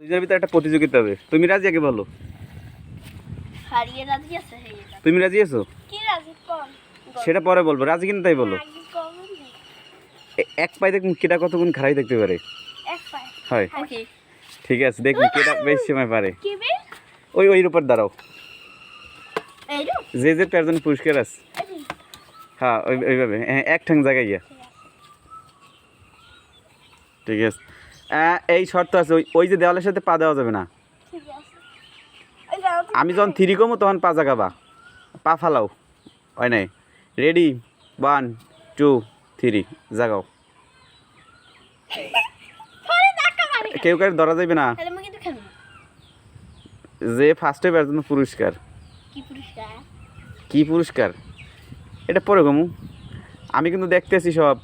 দুইজনের ভিতরে একটা প্রতিযোগিতা হবে। তুমি রাজি আগে বলো। হারিয়ে রাজি আছে তুমি রাজি আছো? কি রাজি কোন? সেটা পরে বলবো। রাজি কিনা তাই বলো। এক পায়ে দেখুন কেটা কতক্ষণ খাড়াই দেখতে পারে। এক পায়ে। হয়। ওকে। ঠিক আছে, দেখুন কেটা বেশি সময় পারে। কি বে? ওই উপর দাঁড়াও। এই রে। যে পেয়ার জন্য পুরস্কার আছে। হ্যাঁ ওইভাবে, হ্যাঁ এক ঠ্যাং জায়গায় গিয়া। ঠিক আছে। এই শর্ত আছে, ওই যে দেওয়ালের সাথে পা দেওয়া যাবে না। ঠিক আছে। আমি যখন থ্রি কমো তখন পা জাগাবা, পা ফালাও। হয় নাই? রেডি 1 2 3 জাগাও। কেউ কারো ধরা যাবে না। তাহলে আমি কিন্তু খেলবো। যে ফার্স্টে পাওয়ার জন্য পুরস্কার। কি পুরস্কার? কি পুরস্কার এটা পরে কমু। আমি কিন্তু দেখতেছি সব।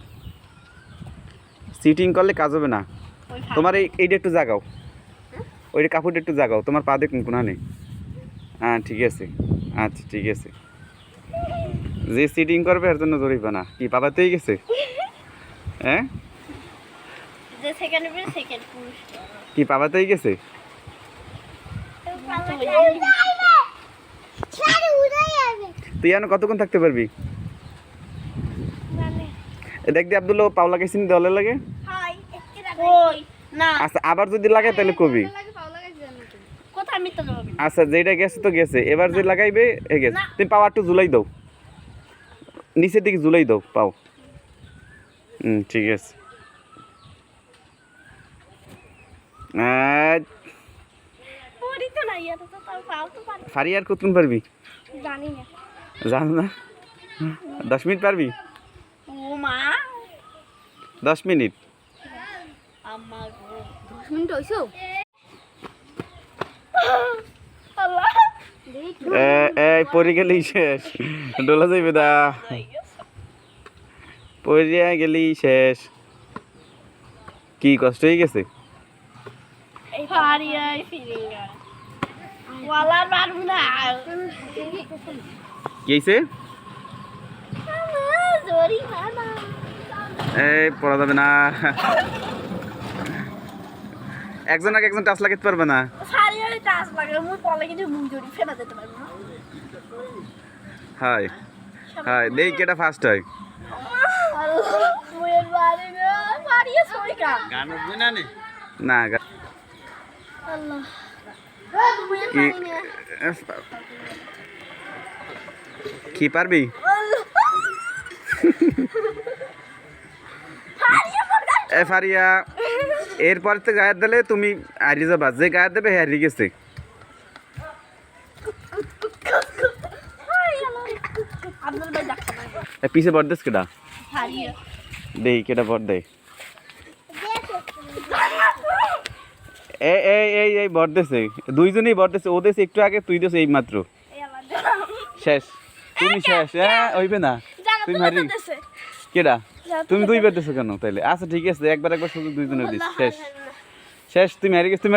সিটিং করলে কাজ হবে না। তোমার এইটা একটু জাগাও, ওইটা কাপড়টা একটু জাগাও। তোমার পা দেখুন কোনা নেই। হ্যাঁ ঠিক আছে, আচ্ছা ঠিক আছে। যে সিটিং করবে এর জন্য জরিপা না। কি পাবাতেই গেছে? হ্যাঁ যে সেকেন্ড হবে সেকেন্ড পুরস্কার। কি পাবাতেই গেছে? তুই এখন কতক্ষণ থাকতে পারবি? দেখ দি আব্দুল্লাহ পাওলা গেছিন দলে লাগে। আচ্ছা আবার যদি লাগে তাহলে কবি। আচ্ছা যেটা গেছে তো গেছে, এবার যে লাগাইবে এ গেছে। তুমি পাওয়া একটু ঝুলাই দাও, নিচের দিকে ঝুলাই দাও পাও। ঠিক আছে। ফারি আর কতক্ষণ পারবি? জানো না? 10 মিনিট পারবি? 10 মিনিট। এই পরে গেলেই শেষ, ডোলা যাইবে দা। পড়িয়া গেলেই শেষ। কি কষ্ট হয়ে গেছে? কি হয়েছে? এই পড়া যাবে না। একজন আগে একজন টাচ লাগাতে পারবে না। হাই হাই দেই কেটা ফার্স্ট হয়। গান উঠবে না না কি পারবি? এ ফারিয়া এরপর তো গায়ের দিলে তুমি হারিয়ে যাবা। যে গায়ের দেবে হারিয়ে গেছে। পিছে বর দেশ কেটা দেই কেটা বর দেয়। এই বর দেশে দুইজনই বর দেশে। ও দেশে একটু আগে, তুই দেশে এই মাত্র। শেষ, তুমি শেষ। হ্যাঁ হইবে না, তুমি হারি কেডা? তুমি দুইবার দেশো কেন তাইলে? আচ্ছা ঠিক আছে, একবার সুযোগ দুইজনের দিস। শেষ শেষ, তুমি হারিয়ে গেছো। তুমি